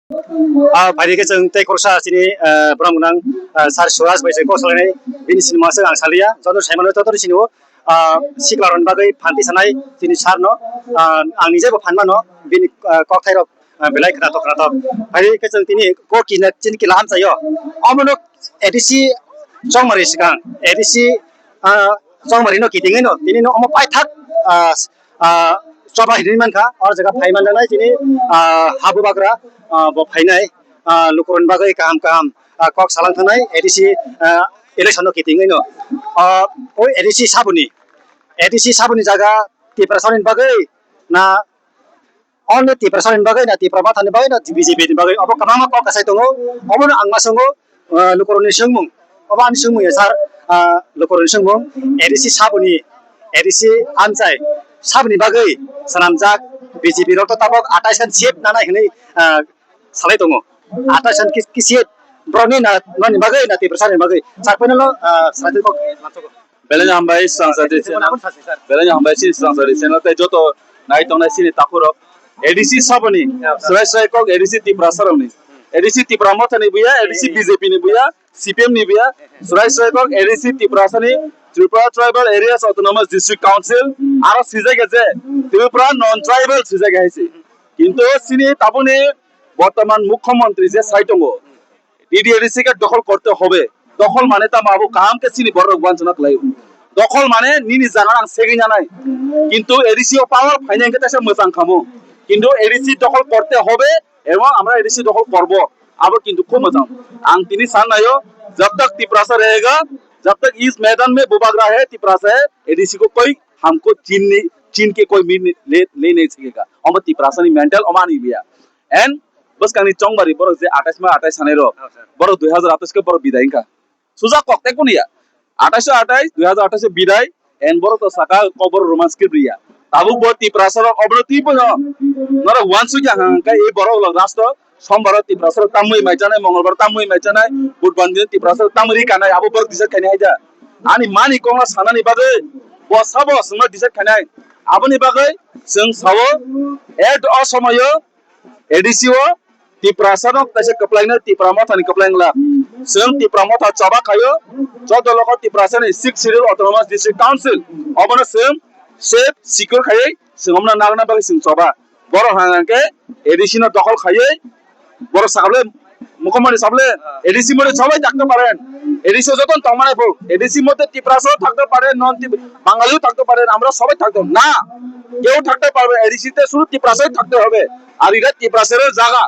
Bari ke जों tei korsa sini bramgunang sar suraj bai ko salai bini sinima se ang salia jodo saimano to sini siklaron bagai phanti sanai sini sarno ang nije bo phanma no bini kokthai rok belai khata bari ke जों tini ko kina chin kila ham chayo amono edisi chongmari sikang edisi chongmari no kitingai no tini no omo pai thak Coba hidup man kah, orang jaga faiman dan lain sini habu bagra, bo fainai, lukuran bagai kaham kok salang tanai, edisi election kita ingin no, oh edisi sabuni jaga ti personin bagai, na only ti personin bagai, na ti prabatan bagai, na ti BJP bagai, apa kenapa kok kasih tunggu, apa na angma sunggu, lukuran sungmung, apa ani sungmung ya sar, lukuran sungmung, edisi amcai. Sabni bagai sanamjak BJP rok to tabok 28 kan siap nana ini salai tongo 28 kan kisiet broni na nani bagai na ti persanin bagai sarpena lo satu kok mantoko belanya hambai sang sari channel te joto nai tong nai sini takuro ADC sabani swai kok ADC ti prasarong ni ADC ti pramotha ni buya ADC BJP ni buya CPM ni buya swai kok ADC ti prasani Tripura Tribal Areas Autonomous District Council আরো সিজে গেছে ত্রিপুরা নন tribal সিজে গেছে কিন্তু সিনি তাবনে বর্তমান মুখ্যমন্ত্রী যে সাইটঙ্গ ডিডিএডিসি কে দখল করতে হবে দখল মানে তা মাবু কাম কে সিনি বড় বাঞ্ছনা লাইও দখল মানে নিনি জানা আং সেগি জানাই কিন্তু এডিসি ও পাওয়ার ফাইনাল কে তাসে মোজাং খামু কিন্তু এডিসি দখল করতে হবে এবং আমরা এডিসি দখল করব আবার কিন্তু খুব মজা আং তিনি সান নাইও जब तक तिपरासा रहेगा जब तक इस मैदान में बुबागरा है तिपरासा है एडीसी को कोई हमको चीन के कोई मीन ले नहीं सकेगा हम तिपरासा नहीं मेंटल अमानी बिया एंड बस कानी चौंगबारी बरो जे 28 में 28 साने रो बरो 2028 के बरो विदाई का सुजा कक्ते कोनिया 28 2028 से विदाई एंड बरो तो साका कबर रोमांस के बिया ताबु बो तिपरासा रो अबरती पो नर वानसु जा का ए बरो राष्ट्र सोमबार तिपरासा तामुई माइजानाय मंगलबार तामुई माइजानाय बुधबार दिन तिपरासा तामुरी कानाय आबो बर दिसा खानाय हायजा आनी मानि कोंगा सानानि बागै बो साबो संग दिसा खानाय आबोनि बागै जों सावो एड असमय एडिसिओ तिपरासा तसे कप्लाइना तिपरामा थानि कप्लाइंगला जों तिपरामा था चाबा खायो जदलक तिपरासानि 6 शेड्यूल ऑटोनोमस डिस्ट्रिक्ट काउंसिल अबनो जों सेफ सिक्योर खायै जोंमना नागना बागै जों चाबा बर हांके एडिसिनो दखल खायै বড় সাবলে মুখ্যমন্ত্রী সাবলে এডিসি মধ্যে সবাই থাকতে পারেন এডিসি যখন তমানে বল এডিসি মধ্যে ত্রিপুরাসও থাকতে পারে নন বাঙালিও থাকতে পারেন আমরা সবাই থাকতে না কেউ থাকতে পারবে এডিসিতে শুধু ত্রিপুরাসই থাকতে হবে আর এটা ত্রিপুরাসের জায়গা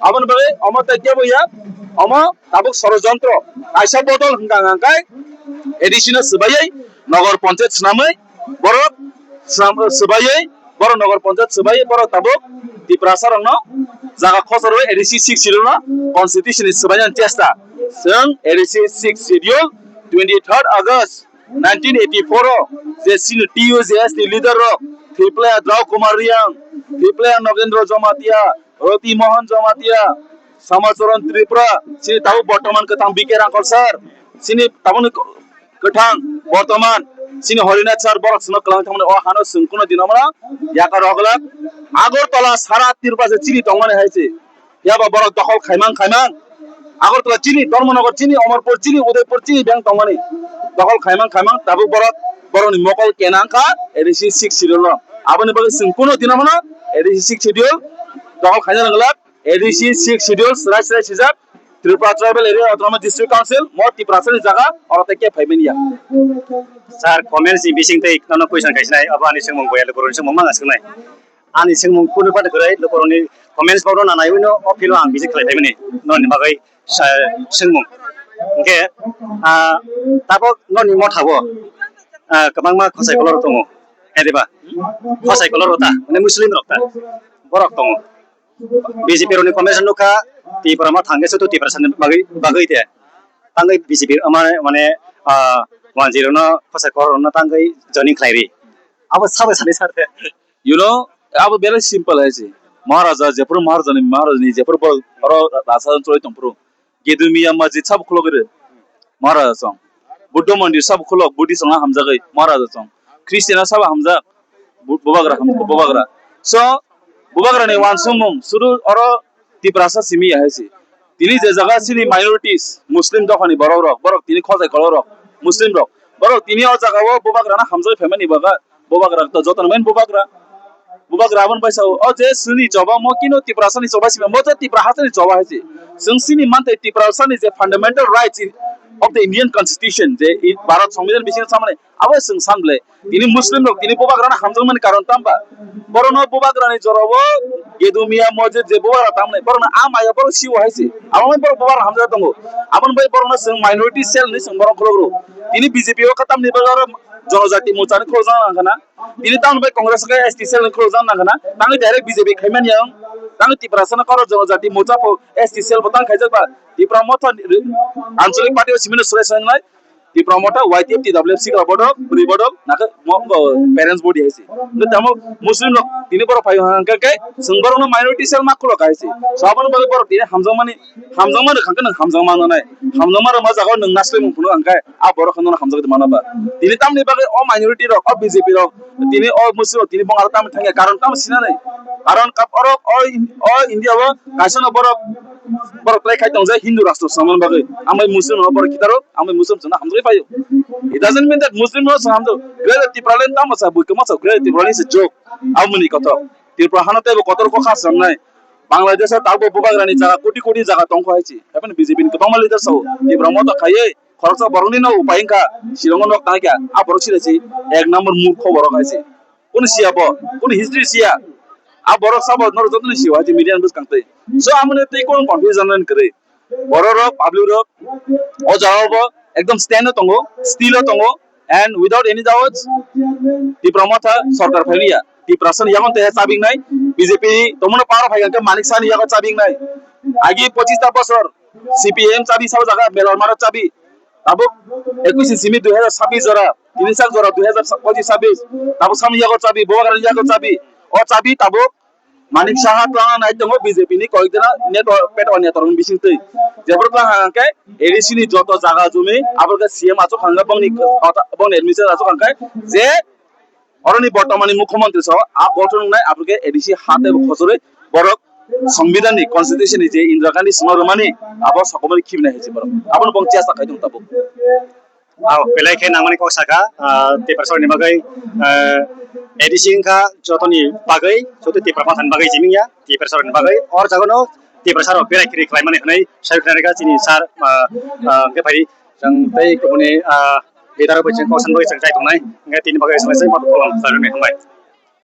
আমন বলে অমর তাইকে বইয়া অম তাবুক ষড়যন্ত্র আইসা বদল হাঙ্গাঙ্গাই এডিসিনো সবাই নগর পঞ্চায়েত নামে বড় সবাই বড় নগর পঞ্চায়েত সবাই বড় তাবুক ত্রিপুরাসা রং जागा खसर एडिसि 6 शेड्यूल ना कॉन्स्टिट्यूशन सबायन टेस्टा जों एडिसि 6 शेड्यूल 23 अगस्त 1984 जे सिन टीयूजेएस नि लीडर रो थिप्ले द्राव कुमार रियांग थिप्ले नगेंद्र जमातिया रति मोहन जमातिया समाचरण त्रिपुरा सिनि ताबु वर्तमान कथां बिके रांकल सर सिनि ताबुनि कथां वर्तमान सिनि हरिनाथ सर बरक सुन कलां थामने ओ हानो संकुनो दिनमरा याका रगला আগরতলা সারা তিরপাশে চিনি দমনে হয়েছে ইয়াবা বড় দখল খাইমাং আগরতলা চিনি ধর্মনগর চিনি অমরপুর চিনি উদয়পুর চিনি ব্যাং দমনে দখল খাইমাং তাবু বড়নি মকল কেনাঙ্কা এডিসি 6 শিডিউল আবনি বলে কোনো দিন মানে এডিসি 6 শিডিউল দখল খাইনা লাগলা এডিসি 6 শিডিউল রাইট হিসাব Tripura tribal area autonomous district council মো ত্রিপুরাসनि জায়গা অরতে ফাইमेनिया স্যার কমেন্টস বিসিং তে ইকনো कुइसन गायसनाय अबानि सोंमं बयाले करन सोंमं मांगा सोंनाय ani sengmung kuno pada gerai lokoroni comments baru na nayo no opilo ang bisik kalai tayo ni non bagai sengmung oke tapok non ni mot hawo kabang ma khosai kolor tongo ediba khosai kolor ota mane muslim rokta borok tongo BJP roni comments nuka ti parama thange so to ti persen bagai te tangai BJP amane mane 10 no khosai kolor no tangai joining khlairi abo sabai sani sarte you know अब बेले simple है जी महाराजा जेपुर महाराजनी जेपुर और राजा चोय तंपुर गेदुमिया मस्जिद सब खुलो गरे महाराजा सं बुद्ध मंदिर सब खुलो बुद्धि संग हमजा गई महाराजा सं क्रिश्चियन सब हमजा बुबागरा सो बुबागरा ने वान सुमुं सुरु और tiprasa simi ahesi tini je jaga sini minorities muslim dokhani borok tini khojai kolorok muslim rok borok tini o jaga o bobagra na hamjai family baga bobagra to joton main bobagra bubak paisa o je sini joba mo kino tiprasa ni joba simi mo je tiprasa ni joba hesi जों सिनि मानते tiprasa ni je fundamental rights of the Indian Constitution je Bharat Sambidan bising samane abo जों sanble tini muslim rok tini bobagra na hamjai man karon tamba borono bobagra ni jorobo gedumia moje je bobagra tamne borono amaya boro siwa haisi amon boro bobagra hamjai tongo amon bai borono जों minority cell ni जों boro kholo tini BJP o katam ni bagaro जनजाति मोर्चानि खोजा नांगोना बिनि town bye Congress का ST cell खोजा नांगोना तांनि direct BJP खायमान यां तांनि तिप्रासन कर जनजाति मोर्चा को एसटी सेल बतां खायजबा तिप्रा मथ आंचलिक पार्टी सिमिन सुरेशनाय तिप्रा मथ वाइटीएफ टीडब्ल्यूएफसी का बोर्ड रिबोर्ड नाके पेरेंट्स बॉडी हैसि न तमो मुस्लिम लोग तिनि बर फाय हांका के संबरनो माइनॉरिटी सेल माखुलो खायसि साबन बगे बर तिनि हामजमानि खांके नों हामजमा नाय हामजमा मा जागाव नों नासले मुखुनो हांका आ बर खनो हामजगद मानाबा तिनि तामनि बागे अ माइनॉरिटी रक अ बीजेपी रक तिनि अ मुस्लिम तिनि बंगाल ताम थांगे कारण ताम सिनानै कारण काप अरक अ इंडिया व कासन बर ट्राइ खाय दं जे हिंदू राष्ट्र समान बागे आमै मुस्लिम न बर कितारो आमै मुस्लिम जना हामजै पायो it doesn't mean that muslim no hamdo grele tipralen tam sa bu kama sa grele tipralen is a joke amuni koto tipra hanate bo kotor ko khas samnai বাংলাদেশে তারপর বুবাগ্রানি জায়গা কোটি কোটি জায়গা তংখ হয়েছে এখন বিজেপি গোবাং লিডার সহ তীব্র মত খাইয়ে খরচ বরংনি ন উপায়ঙ্কা শিলং নক তাইকা আ বড় ছিলেছি এক নম্বর মূর্খ বড় খাইছে কোন সিয়াব কোন হিস্ট্রি সিয়া আ বড় সব নর যতনি সিয়া যে মিডিয়ান বুঝ কাংতে সো আমনে তেই কোন কনফিউজন নন করে বড় রক পাবলিক রক ও জাওব একদম স্ট্যান্ড তঙ্গো স্টিল তঙ্গো and without any doubts তীব্র মত সরকার ফেলিয়া tiprasan yang te sabing nai BJP tomono power phaigan ke manik sani yago sabing nai agi 25 ta bosor CPM চাবি সব জায়গা বেলর মারা চাবি তাবো 21 সিমি 2026 জরা 3 সাল জরা 2025 26 তাবো সামি ইয়াগো চাবি বোগার ইয়াগো চাবি ও চাবি তাবো মানিক সাহা প্লানা নাই দঙ্গ বিজেপি নি কয়েকদিনা নেট পেটওয়া নেতরন বিসিংতে যেবর প্লাহাকে এডিসিনি যত জায়গা জমি আবরকে সিএম আছো খাঙ্গা বংনি বং এডমিশন আছো খাঙ্গায় যে অরনি বর্তমানে মুখ্যমন্ত্রী সহ আ গঠন নাই আপনাকে এডিসি হাতে খসরে বড় সংবিধানিক কনস্টিটিউশন যে ইন্দিরা গান্ধী সনরমানি আবার সকলে খিবনা হয়েছে বড় আপন বংচিয়া সাকাই দং তাবো aw pelai ke namani ko saka tiprasa ni bagai edising ka jotoni bagai joto tiprasa than bagai jimiya tiprasa ni bagai or jagono tiprasa ro pelai kiri klai mane hnai sarkar ga chini sar ke phai jang tei ko ni leader bai jeng ko san bai jang jai tongnai ngai tin bagai sai sai mat kolam sarne hambai